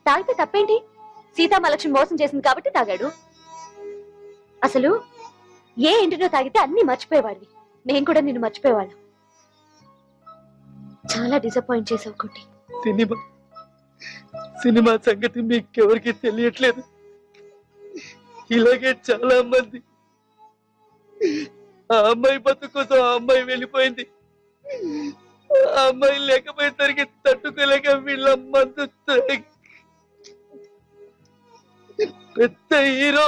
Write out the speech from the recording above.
తాగితే తప్పేంటి? సీతామహాలక్ష్మి మోసం చేసింది కాబట్టి తాగాడు. అసలు ఏ ఇంటిలో తాగితే అన్ని మర్చిపోయేవాడివి. నేను కూడా నిన్ను మర్చిపోయేవాళ్ళం. చాలా డిసప్పాయింట్ చేసావు కోటి. సినిమా సంగతి మీకెవరికి తెలియట్లేదు. ఇలాగే చాలా మంది ఆ అమ్మాయి బతుకు కోసం ఆ అమ్మాయి వెళ్ళిపోయింది. ఆ అమ్మాయి లేకపోయేసరికి తట్టుకోలేక వీళ్ళ మందు తాగి పెద్ద హీరో